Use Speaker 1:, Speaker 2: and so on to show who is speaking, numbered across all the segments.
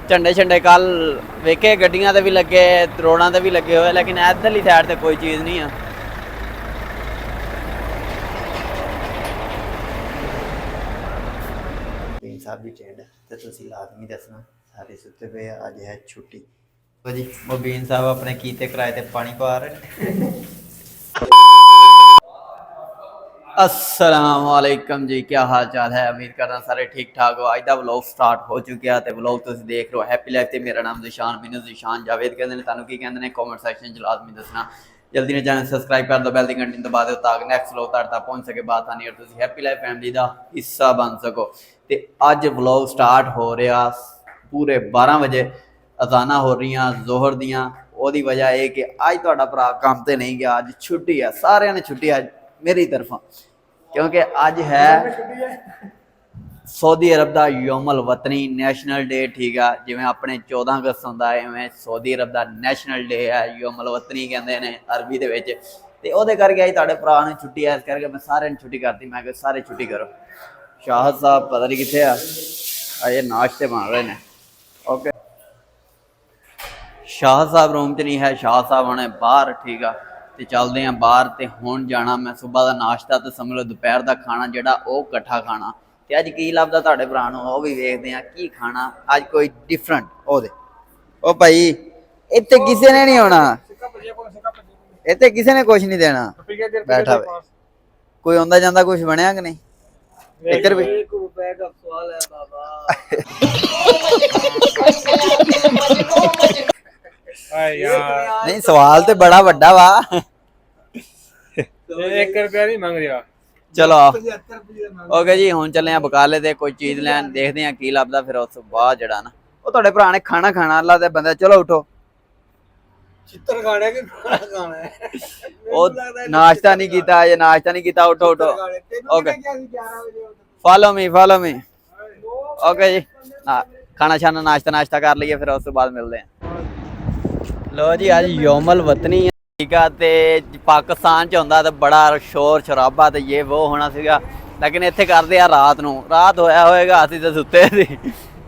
Speaker 1: झंडे झंडे कल वेखे गड्डियां ते भी लगे रोडां ते भी लगे हुए लेकिन इधरली साइड ते कोई चीज़ नहीं है। साहब भी टेंड तो तुसी लाजमी दसना सारे सुते पे अज है छुट्टी। तो जी मुबीन साहब अपने कीते किराए ते पानी पा रहे हैं। अस्सलाम वालेकुम जी, क्या हाल चाल है? उम्मीद करना सारे ठीक ठाक हो। अज का व्लॉग स्टार्ट हो चुका है। व्लॉग तुम देख रहे हो हैप्पी लाइफ से। मेरा नाम जिशान मैनू जिशान जावेद कहते हैं। तुम की कहते हैं कॉमेंट सैक्शन च लाजमी दसना। जल्दी ने चैनल सबसक्राइब कर दो, बैल की घंटी दबा दो ताकि नैक्सट व्लॉग तक पहुँच सके बात आनी और तुम हैप्पी लाइफ फैमिली का हिस्सा बन सको। तो अज व्लॉग स्टार्ट हो रहा पूरे 12 बजे अजाना हो रही जोहर दियाँ। ओदी वजह है कि अज तुहाडा भरा काम तो नहीं गया, अज छुट्टी है, सारिਆਂ ने छुट्टी अज मेरी तरफों क्योंकि अज है सऊदी अरब का योमल वतनी नैशनल डे। ठीक है, जिमें अपने 14 अगस्त होंदा है इवें सऊदी अरब का नैशनल डे है, योमल वतनी कहते हैं अरबी दे विच। ते ओहदे करके अज तुहाडे भरा ने छुट्टी है, इस करके मैं सारे छुट्टी करती। मैं सारे छुट्टी करो। शाहद साहब पता नहीं कितने अजे नाश्ते बन रहे हैं। ओके, शाह साहब रूम च नहीं है, शाह साहब होने बाहर। ठीक है, तो चलते हैं बाहर। तो हुण जाना मैं सुबह का नाश्ता तो समझ लो दोपहर का खाना जोड़ा वो कट्ठा खाना। तो अज की लभदा तुहाडे भरा नूं वो भी वेखदे हैं की खाना अज कोई डिफरेंट। ओ भाई इत्थे किसी ने नहीं आना, इत्थे किसी ने कुछ नहीं देना, बैठा कोई आंदा जांदा कुछ बनया कि नहीं? एक रुपये का सवाल है बाबा। नहीं सवाल तो बड़ा बड़ा वा।
Speaker 2: 1 रुपया नहीं मांग रहा।
Speaker 1: चलो ओके जी, हुण चले बकाले ते कोई चीज लैन, देखते हैं की लभदा। फिर उस बाद जड़ा ना वो तुहाडे भरा ने खाना खाना अल्लाह दे बंदे। चलो उठो,
Speaker 2: चित्तर खाने के खाना खाना है।
Speaker 1: ओ नाश्ता नहीं कीता, ये नाश्ता नहीं कीता, उठो उठो। Okay follow me follow me. Okay जी, खाना शाना नाश्ता नाश्ता कर लीए, फिर उस बाद मिलते हैं। लो जी अज योमल वतनी है। ठीक है, तो पाकिस्तान च होंदा तो बड़ा शोर शराबा तो ये वो होना सीगा, लेकिन इत्थे करदे आ रात नूं। रात होया होएगा, असीं तो सुत्ते सी।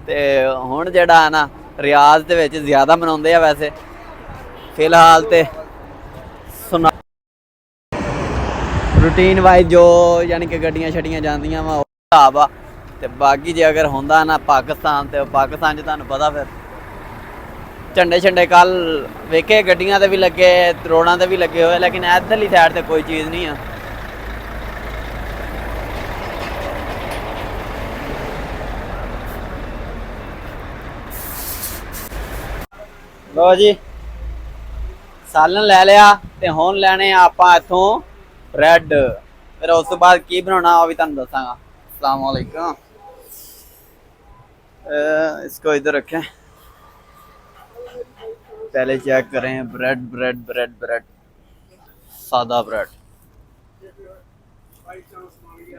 Speaker 1: ते हुण जिहड़ा है ना रियाज दे विच ज़्यादा मनाउंदे आ वैसे। फिलहाल तो सुना रूटीन वाइज जो यानी कि गड्डियां छड्डियां जांदियां वा हिसाब आ। ते बाकी जे अगर होंदा ना पाकिस्तान, तो पाकिस्तान च तुहानूं पता फिर झंडे झंडे कल वेखे गड्डियां ते भी लगे रोडां ते भी लगे हुए लेकिन इधरली साइड ते कोई चीज़ नहीं है। लो जी सालन लै लिया ते हुण लैने आपां इत्थों ब्रैड। फिर उस तो बाद की बनाना वो भी तुहानूं दसांगा। अस्सलाम वालेकुम। इसको इधर रखें, पहले चेक करें ब्रेड ब्रेड ब्रेड ब्रेड सादा ब्रेड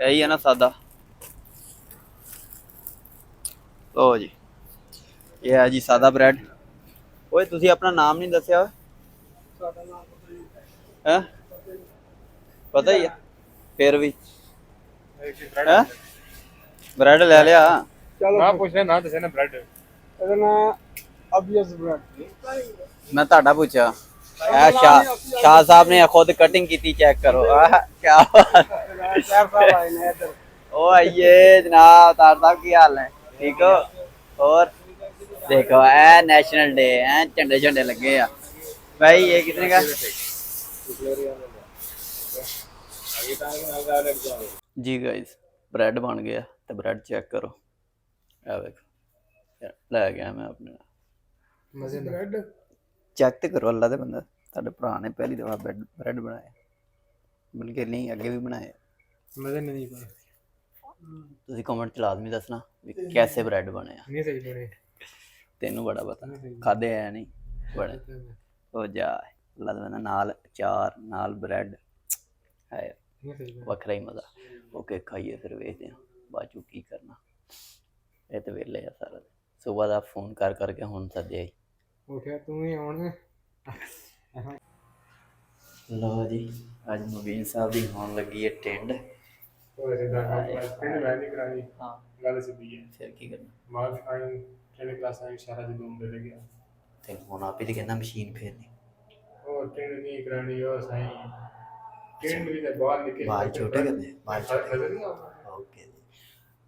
Speaker 1: यही है ना सादा। लो जी ये है जी सादा ब्रेड। ओए तुसी अपना नाम नहीं दसिया है? पता ही है फिर भी है? ब्रेड ले लिया।
Speaker 2: ना पूछ ले ना दसे ना ब्रेड ना अबियस ब्रेड।
Speaker 1: मैं ताड़ा पूछा शाह साहब ने खुद कटिंग की, चेक करो। क्या ओ आइए जनाब, तार साहब की हाल है? ठीक हो? और देखो है नेशनल डे है, झंडे झंडे लगे आ भाई। ये कितने का जी गाइस? ब्रेड बन गया तो ब्रेड चेक करो। लै गया मैं अपने चेक तो करो। अल्लाह दे बंदा तुहाडे भरा ने पहली दफा ब्रेड बनाया, बल्कि नहीं अगे भी बनाए।
Speaker 2: मजे नहीं पा
Speaker 1: तुसी कमेंट च लाजमी दसना कैसे ब्रेड बने।
Speaker 2: नहीं सही बने,
Speaker 1: तेनू बड़ा पता, खादे है नहीं बड़े हो जा। अल्लाह दे बंदा नाल अचार नाल ब्रेड है, वखरा ही मजा। ओके खाइए फिर वेखते हैं बाद चो की करना। ये तो वेले आ सारा सुबह का फोन कर करके हुण सद्दिया ही।
Speaker 2: उठिया तू ही आउण।
Speaker 1: लो जी अज मुबीन साहब की होने लगी है टेंड।
Speaker 2: हाँ गल सीधी है।
Speaker 1: फिर की करना?
Speaker 2: मार खानी ट्रेन क्लास में सारा दिन घूमते रह गया
Speaker 1: ਤੇ ਹੁਣ ਆਪੇ ਤੇ ਕਹਿੰਦਾ ਮਸ਼ੀਨ ਫੇਰਨੀ
Speaker 2: और ट्रेन नहीं करानी हो सही ट्रेन भी तो बाहर निकल
Speaker 1: बाल छोटे करने बाल छोटे
Speaker 2: नजर नहीं आता
Speaker 1: ओके जी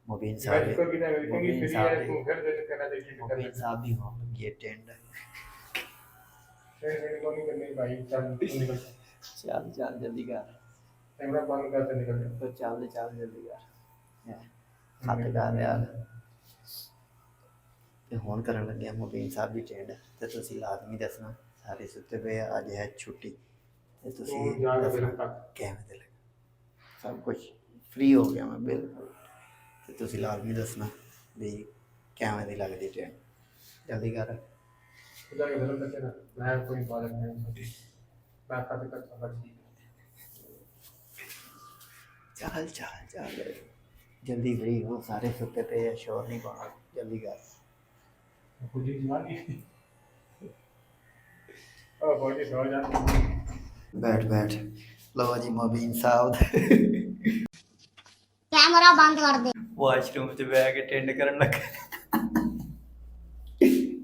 Speaker 1: मुबीन साहब
Speaker 2: मैं को भी ना मेरी
Speaker 1: मुबीन
Speaker 2: फ्री
Speaker 1: साहब
Speaker 2: है तू घर दे करना दे ट्रेन
Speaker 1: मुबीन साहब भी हो ये टेंड
Speaker 2: को नहीं करनी भाई चल तू निकल
Speaker 1: चल चल जल्दी कर
Speaker 2: कैमरा बंद कर दे निकल
Speaker 1: तो चल चल जल्दी कर खत कर यार ਤੇ ਹੁਣ ਕਰਨ ਲੱਗਿਆ ਮੁਬੀਨ ਸਾਹਿਬ ਦੀ ਟ੍ਰੇਡ ਤੇ ਤੁਸੀਂ ਲਾਜ਼ਮੀ ਦੱਸਣਾ ਸਾਰੇ ਸੁੱਤੇ ਪਏ ਆ, ਅੱਜ ਹੈ ਛੁੱਟੀ ਤੇ ਤੁਸੀਂ ਦੱਸਣਾ ਕਿਵੇਂ ਦੇ ਲੱਗੇ ਸਭ ਕੁਝ ਫ੍ਰੀ ਹੋ ਗਿਆ ਮੈਂ ਬਿਲਕੁਲ ਤੇ ਤੁਸੀਂ ਲਾਜ਼ਮੀ ਦੱਸਣਾ ਵੀ ਕਿਵੇਂ ਦੀ ਲੱਗਦੀ ਟ੍ਰੇਨ ਜਲਦੀ ਕਰ
Speaker 2: खुदा के धर्म करके ना मैं कोई इबादत नहीं मैं कभी तक खबर नहीं
Speaker 1: ਚੱਲ ਚੱਲ ਚੱਲ ਜਲਦੀ ਫ੍ਰੀ ਹੋ ਸਾਰੇ ਸੁੱਤੇ ਪਏ ਆ ਸ਼ੋਰ ਨਹੀਂ ਪਾਉਣਾ ਜਲਦੀ ਕਰ
Speaker 2: खुद ही जवानी ओ बॉडी सो जाती
Speaker 1: बैठ बैठ लो जी मुबीन साहब
Speaker 3: कैमरा बंद कर दे
Speaker 1: वाशरूम च बैठ के टेंड करन लगा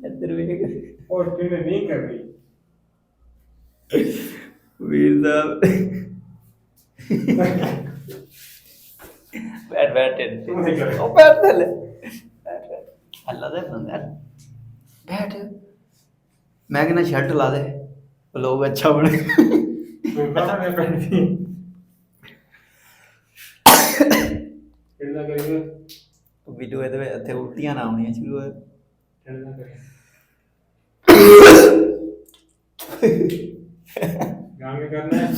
Speaker 1: इधर ਵੇਖ
Speaker 2: और ट्रेन नहीं कर रही
Speaker 1: ਵੀਰ ਸਾਹਿਬ बैठ बैठ टेंड ओ बैठ ले बैठ अल्लाह दे बंदा बैठ मैं कहना शर्ट ला दे लोग अच्छा बने
Speaker 2: तो कहां में पहनती कितना करेंगे
Speaker 1: ਵੀਡੀਓ ਇਹਦੇ ਵਿੱਚ ਇੱਥੇ ਉਲਟੀਆਂ ਨਾ ਆਉਣੀਆਂ ਸ਼ੁਰੂ ਹੋਏ
Speaker 2: कितना करें गांव में करना है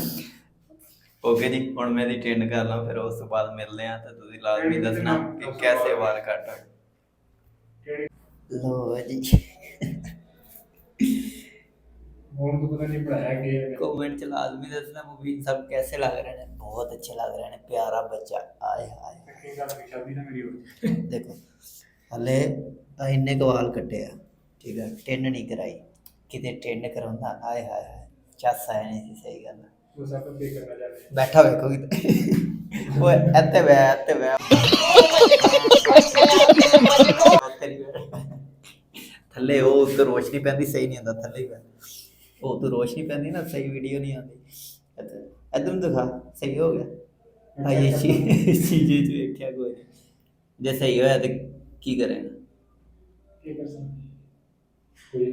Speaker 1: ਓਕੇ ਜੀ ਹੁਣ ਮੈਂ ਦੀ ਟ੍ਰੇਨ ਕਰ ਲਾਂ ਫਿਰ ਉਸ ਤੋਂ ਬਾਅਦ ਮਿਲਦੇ ਆ ਤੇ ਤੁਸੀਂ ਲਾਜ਼ਮੀ ਦੱਸਣਾ ਕਿ ਕੈਸੇ ਵਾਲ ਕੱਟ ਲੋ ਜੀ
Speaker 2: फोन तो पता नहीं पढ़ाया गया है
Speaker 1: कमेंट च लाजमी दसना मुबीन सब कैसे लग रहे हैं बहुत अच्छे लग रहे हैं प्यारा बच्चा आए हाय
Speaker 2: शादी ना मेरी हो
Speaker 1: देखो हले इन्ने कवाल कटे आ ठीक है टेंड नहीं कराई किते टेंड करांदा आए हाय हाय चस आया नहीं सी सही गल
Speaker 2: वो सब पे करना जा रहे हैं
Speaker 1: बैठा वेखो किते ओए एते वे थल्ले ओ उधर रोशनी पैंदी सही नहीं आंदा थल्ले ही ਉਹ ਤੋਂ ਰੋਸ਼ਨੀ ਪੈਂਦੀ ਨਾ ਸਹੀ ਵੀਡੀਓ ਨਹੀਂ ਆਉਂਦੀ ਇੱਧਰ ਨੂੰ ਦਿਖਾ ਸਹੀ ਹੋ ਗਿਆ ਹਾਂ ਇਹ ਚੀਜ਼ ਵੇਖਿਆ ਕੋਈ ਨਹੀਂ ਜੇ ਸਹੀ ਹੋਇਆ ਤੇ ਕੀ ਕਰੇਗਾ
Speaker 2: क्या कर सकते कोई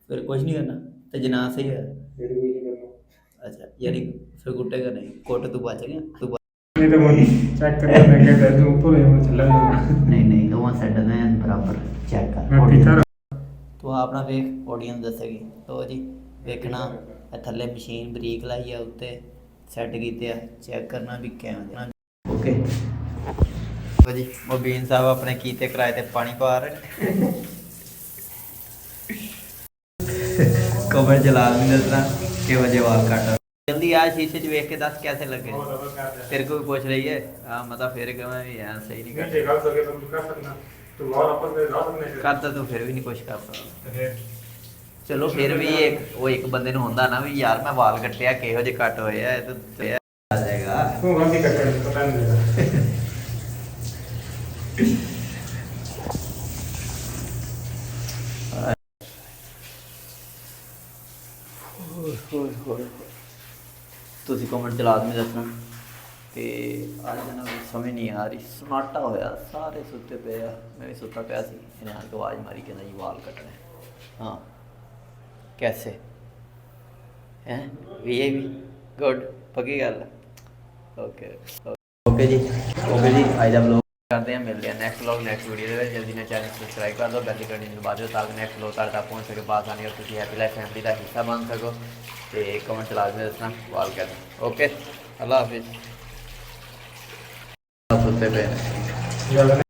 Speaker 1: ਫਿਰ ਕੁਝ ਨਹੀਂ ਕਰਨਾ ਤੇ ਜੇ ਨਾ ਸਹੀ ਹੋਇਆ
Speaker 2: मेरे को नहीं करना
Speaker 1: ਅੱਛਾ ਯਾਨੀ ਫਿਰ ਕੁੱਟੇਗਾ ਨਹੀਂ ਕੁੱਟ ਤੂੰ ਬਚ ਗਿਆ ਤੂੰ
Speaker 2: नहीं तो वही चेक करना मैं क्या कर दूं ऊपर है वो चला जाऊंगा
Speaker 1: ਨਹੀਂ ਨਹੀਂ ਦੋਵਾਂ ਸਾਈਡਾਂ ਦਾ ਐਨ ਬਰਾਬਰ ਚੈੱਕ ਕਰ
Speaker 2: मैं पीछा
Speaker 1: ਤੂੰ ਆਪਣਾ ਵੇਖ ਆਡੀਅנס ਦੱਸੇਗੀ ਲੋ ਜੀ ਵੇਖਣਾ ਇਹ ਥੱਲੇ ਮਸ਼ੀਨ ਬਰੀਕ ਲਾਈ ਆ ਉੱਤੇ ਸੈੱਟ ਕੀਤੇ ਆ ਚੈੱਕ ਕਰਨਾ ਵੀ ਕਿਵੇਂ ਓਕੇ ਲੋ ਜੀ ਮੁਬੀਨ ਸਾਹਿਬ ਆਪਣੇ ਕੀਤੇ ਕਿਰਾਏ ਤੇ ਪਾਣੀ ਪਾ ਰਹੇ ਕਮਰ ਜਲਾ ਨਹੀਂ ਦੱਸਣਾ ਕਿ ਵਜੇ ਵਾਲ ਕੱਟ जल्दी आ शीशे च वेख के दस कैसे लगे तेरे को भी पूछ रही है हाँ मतलब फिर मैं भी यार सही नहीं
Speaker 2: नहीं कर सके तुम कर सकना तो और अपन से जा सकने
Speaker 1: करता तो फिर भी नहीं कुछ कर सकता चलो फिर भी एक बंदे ਨੂੰ ਹੁੰਦਾ ਨਾ ਵੀ ਯਾਰ ਮੈਂ ਵਾਲ ਕੱਟਿਆ ਕਿਹੋ ਜਿਹੇ ਕੱਟ ਹੋਏ ਆ ਇਹ ਤਾਂ ਆ ਜਾਏਗਾ
Speaker 2: तू गलती करता है पता नहीं लगा
Speaker 1: ਤੁਸੀਂ ਕਮੈਂਟ ਚ ਲਾਜ਼ਮੀ ਦੱਸਣਾ ਤੇ ਅੱਜ ਨਾ ਸਮਝ ਨਹੀਂ ਆ ਰਹੀ ਸਨਾਟਾ ਹੋਇਆ ਸਾਰੇ ਸੁੱਤੇ ਪਏ ਆ ਮੈਂ ਵੀ ਸੁੱਤਾ ਪਿਆ ਸੀ ਇਹਨੇ ਆ ਕੇ ਆਵਾਜ਼ ਮਾਰੀ ਕਹਿੰਦਾ ਜੀ ਵਾਲ ਕੱਟਣੇ ਹਾਂ कैसे हैं ये भी गुड पक्की गल ओके ओके जी आज दा व्लॉग करते हैं मिलते हैं नेक्स्ट व्लॉग नेक्स्ट वीडियो जल्दी ना चैनल सब्सक्राइब कर दो बेल आइकन दबा दो ताकि नेक्स्ट व्लॉग तक पहुंच सके आसानी और तुम हैप्पी लाइफ फैमिली का हिस्सा बन सको तो कमेंट लाजमी दसना वाल कर ओके अल्लाह हाफिज़ सुते पे